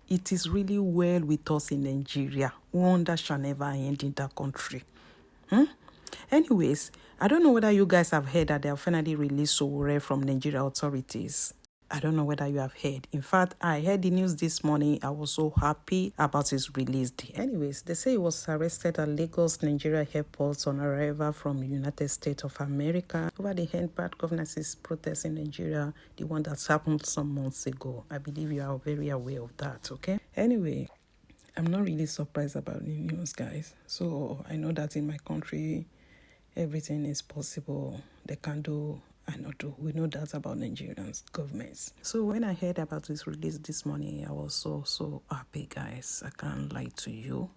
It is really well with us in Nigeria. Wonder shall never end in that country. Anyways, I don't know whether you guys have heard that they have finally released Sowere from Nigeria authorities. I don't know whether you have heard. In fact, I heard the news this morning. I was so happy about his release. Anyways, they say he was arrested at Lagos, Nigeria airport on arrival from the United States of America over the hand-bad governance protest in Nigeria, the one that's happened some months ago. I believe you are very aware of that, okay? Anyway, I'm not really surprised about the news, guys. So I know that in my country, everything is possible. They can do and not do. We know that about Nigerians governments. So when I heard about his release this morning, I was so happy, guys. I can't lie to you.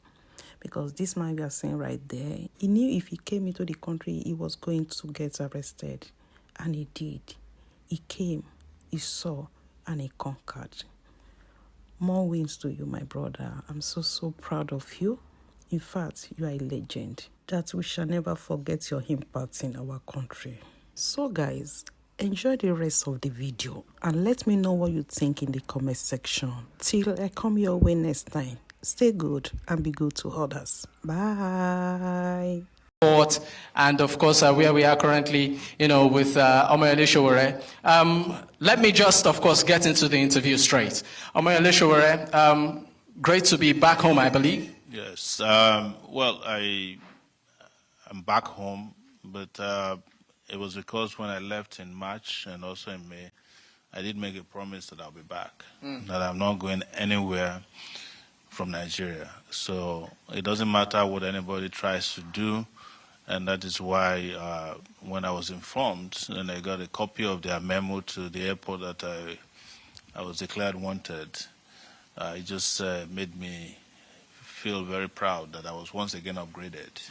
Because this man we are seeing right there, he knew if he came into the country, he was going to get arrested. And he did. He came, he saw, and he conquered. More wins to you, my brother. I'm so proud of you. In fact, you are a legend that we shall never forget your impact in our country. So guys, enjoy the rest of the video and let me know what you think in the comment section. Till I come your way next time, stay good and be good to others. Bye. And of course, where we are currently, with Omoyele Sowere. Let me just, of course, get into the interview straight. Omoyele Sowere, great to be back home, I believe. Yes. Well, I'm back home, but it was because when I left in March and also in May, I did make a promise that I'll be back, that I'm not going anywhere from Nigeria. So it doesn't matter what anybody tries to do, and that is why when I was informed and I got a copy of their memo to the airport that I was declared wanted, it just made me feel very proud that I was once again upgraded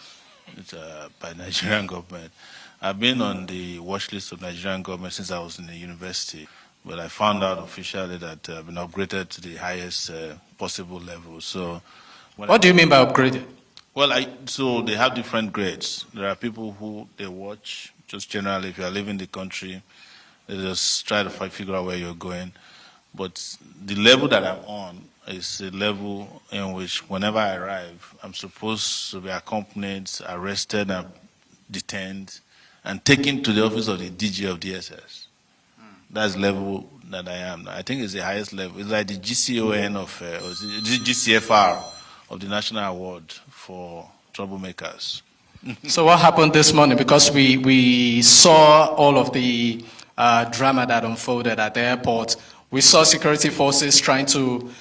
by the Nigerian government. I've been on the watch list of Nigerian government since I was in the university, but I found out officially that I've been upgraded to the highest possible level. So, what do you mean by upgraded? Well, so they have different grades. There are people who they watch, just generally, if you are leaving the country, they just try to figure out where you're going. But the level that I'm on is a level in which whenever I arrive, I'm supposed to be accompanied, arrested, and detained, and taken to the office of the DG of DSS. That's the level that I am. I think it's the highest level. It's like the GCON of, or the GCFR of the National Award for Troublemakers. So what happened this morning? Because we saw all of the drama that unfolded at the airport. We saw security forces trying to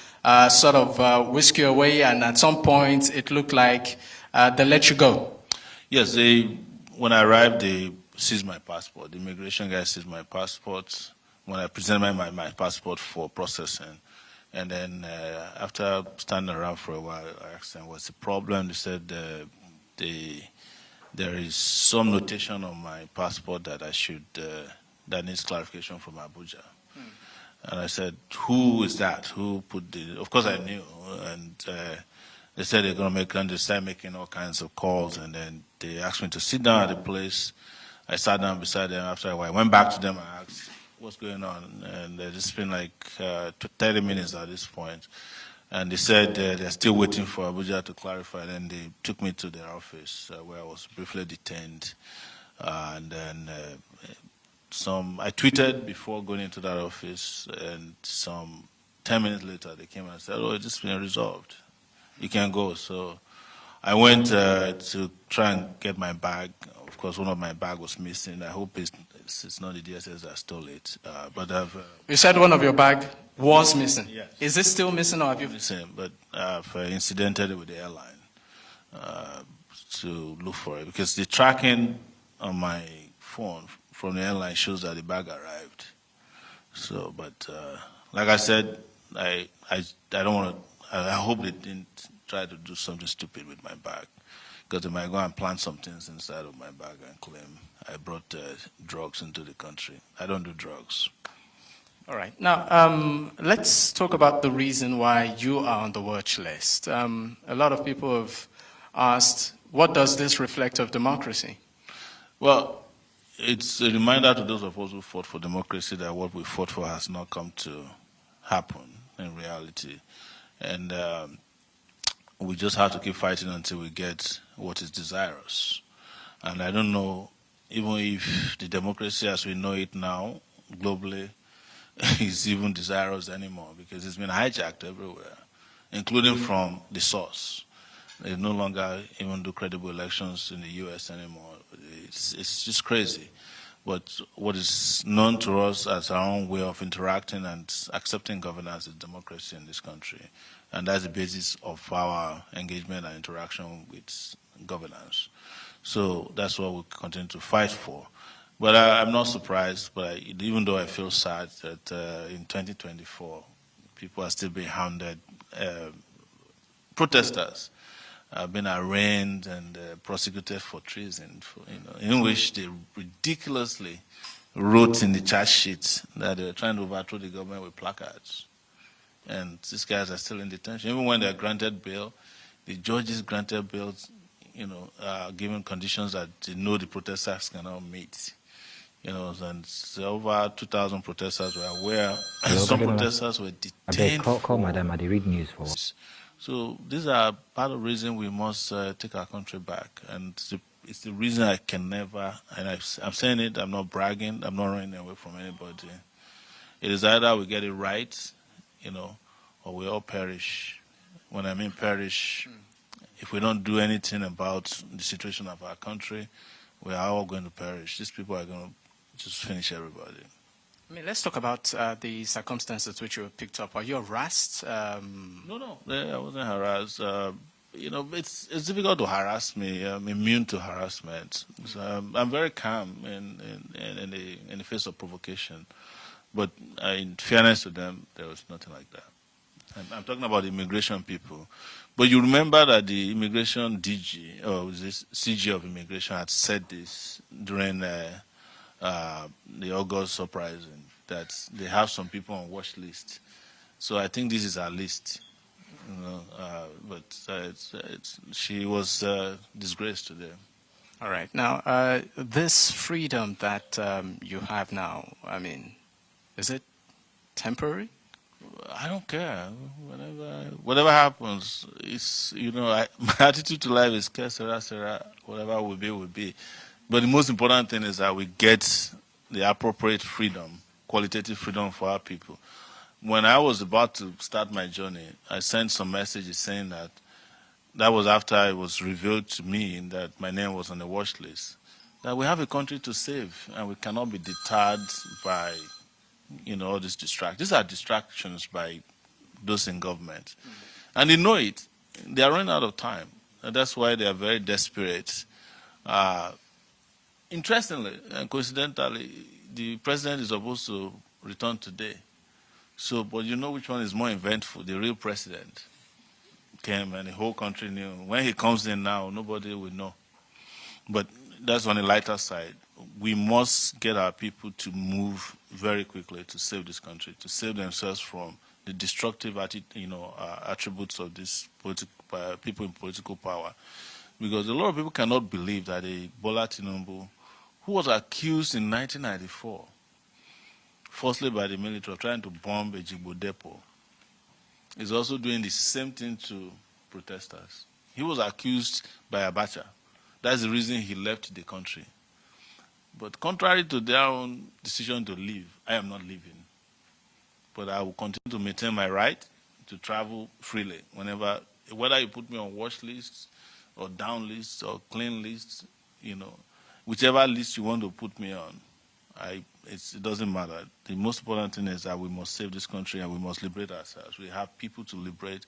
sort of whisk you away, and at some point it looked like they let you go. Yes, when I arrived, they seized my passport. The immigration guy seized my passport when I presented my passport for processing. And then after standing around for a while, I asked them, what's the problem? They said there is some notation on my passport that that needs clarification from Abuja. And I said, who is that? Who put the, of course I knew. And they said they're going to they started making all kinds of calls. And then they asked me to sit down at the place. I sat down beside them. After a while, I went back to them and asked, what's going on? And it's been like 30 minutes at this point. And they said they're still waiting for Abuja to clarify. Then they took me to their office where I was briefly detained. And then I tweeted before going into that office, and some 10 minutes later they came and said, oh, it's just been resolved. You can go. So I went to try and get my bag. Of course, one of my bag was missing. I hope it's not the DSS that stole it. But you said one of your bag was missing. Yes. Is it still missing, or have you? Missing, but I've incidented with the airline to look for it, because the tracking on my phone from the airline shows that the bag arrived. So, but like I said, I don't want to. I hope they didn't try to do something stupid with my bag, because they might go and plant some things inside of my bag and claim I brought drugs into the country. I don't do drugs. All right. Now, let's talk about the reason why you are on the watch list. A lot of people have asked, what does this reflect of democracy? Well, it's a reminder to those of us who fought for democracy that what we fought for has not come to happen in reality. And we just have to keep fighting until we get what is desirous. And I don't know, even if the democracy as we know it now, globally, is even desirous anymore, because it's been hijacked everywhere, including from the source. They no longer even do credible elections in the U.S. anymore. It's just crazy. But what is known to us as our own way of interacting and accepting governance is democracy in this country. And that's the basis of our engagement and interaction with governance. So that's what we continue to fight for. But I'm not surprised, but even though I feel sad that in 2024, people are still being hounded, protesters have been arraigned and prosecuted for treason, in which they ridiculously wrote in the charge sheet that they were trying to overthrow the government with placards. And these guys are still in detention. Even when they are granted bail, the judges granted bail, given conditions that they know the protesters cannot meet. And over 2,000 protesters were aware. Some protesters were detained. Call Madam, I read news for. So these are part of the reason we must take our country back. And it's the reason I can never, and I'm saying it, I'm not bragging, I'm not running away from anybody. It is either we get it right, or we all perish. When I mean perish, if we don't do anything about the situation of our country, we are all going to perish. These people are going to just finish everybody. I mean, let's talk about the circumstances which you were picked up. Are you harassed? No, I wasn't harassed. It's difficult to harass me. I'm immune to harassment. So, I'm very calm in the face of provocation. But in fairness to them, there was nothing like that. I'm talking about the immigration people. But you remember that the immigration DG, or this CG of immigration, had said this during the August uprising, that they have some people on watch list. So I think this is our list. She was disgraced today. All right. Now, this freedom that you have now, I mean, is it temporary? I don't care. Whatever happens, it's my attitude to life is sera, whatever will be, will be. But the most important thing is that we get the appropriate freedom, qualitative freedom for our people. When I was about to start my journey, I sent some messages saying that was after it was revealed to me that my name was on the watch list, that we have a country to save and we cannot be deterred by all these distractions. These are distractions by those in government. And they know it. They are running out of time. And that's why they are very desperate. Interestingly and coincidentally, the president is supposed to return today. So, but you know which one is more eventful? The real president came and the whole country knew. When he comes in now, nobody will know. But that's on the lighter side. We must get our people to move very quickly to save this country, to save themselves from the destructive attributes of these people in political power. Because a lot of people cannot believe that a Bola Tinubu, who was accused in 1994, falsely by the military, of trying to bomb a Jigbo depot, is also doing the same thing to protesters. He was accused by Abacha. That's the reason he left the country. But contrary to their own decision to leave, I am not leaving. But I will continue to maintain my right to travel freely whether you put me on watch lists or down lists or clean lists, whichever list you want to put me on, it doesn't matter. The most important thing is that we must save this country and we must liberate ourselves. We have people to liberate,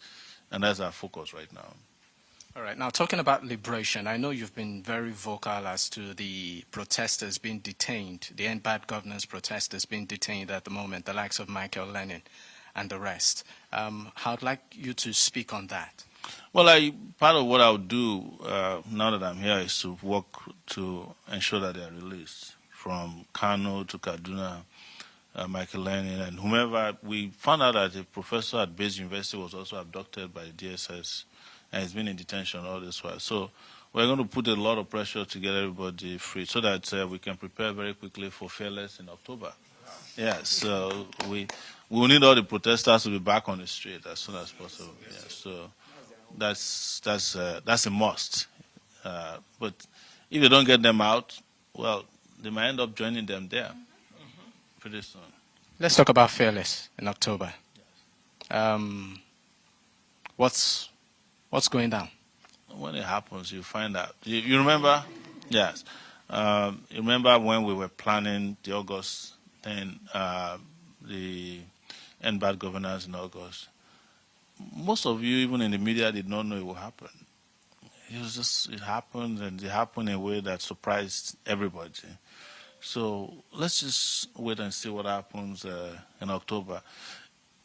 and that's our focus right now. All right. Now, talking about liberation, I know you've been very vocal as to the protesters being detained, the End Bad Governance protesters being detained at the moment, the likes of Michael Lenin and the rest. I'd like you to speak on that. Well, part of what I'll do now that I'm here is to work to ensure that they are released. From Kano to Kaduna, Michael Lenin, and whomever. We found out that a professor at Base University was also abducted by the DSS and has been in detention all this while. So we're going to put a lot of pressure to get everybody free so that we can prepare very quickly for Fearless in October. Yeah, so we will need all the protesters to be back on the street as soon as possible. Yeah, so that's a must. But if you don't get them out, well, they might end up joining them there pretty soon. Let's talk about Fearless in October. What's going down? When it happens, you find out. You remember? Yes. You remember when we were planning the August thing, the End Bad Governance in August? Most of you, even in the media, did not know it would happen. It happened, and it happened in a way that surprised everybody. So let's just wait and see what happens in October.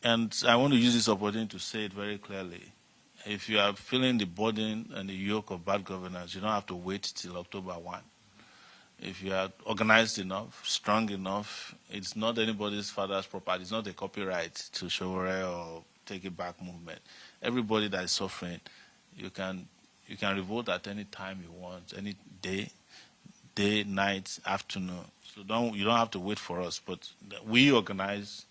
And I want to use this opportunity to say it very clearly. If you are feeling the burden and the yoke of bad governance, you don't have to wait till October 1. If you are organized enough, strong enough, it's not anybody's father's property. It's not a copyright to Sowere or Take It Back movement. Everybody that is suffering, you can revolt at any time you want, any day, night, afternoon. So you don't have to wait for us. But we organize,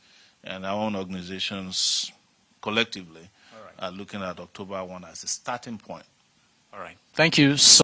and our own organizations collectively are looking at October 1 as a starting point. All right. Thank you so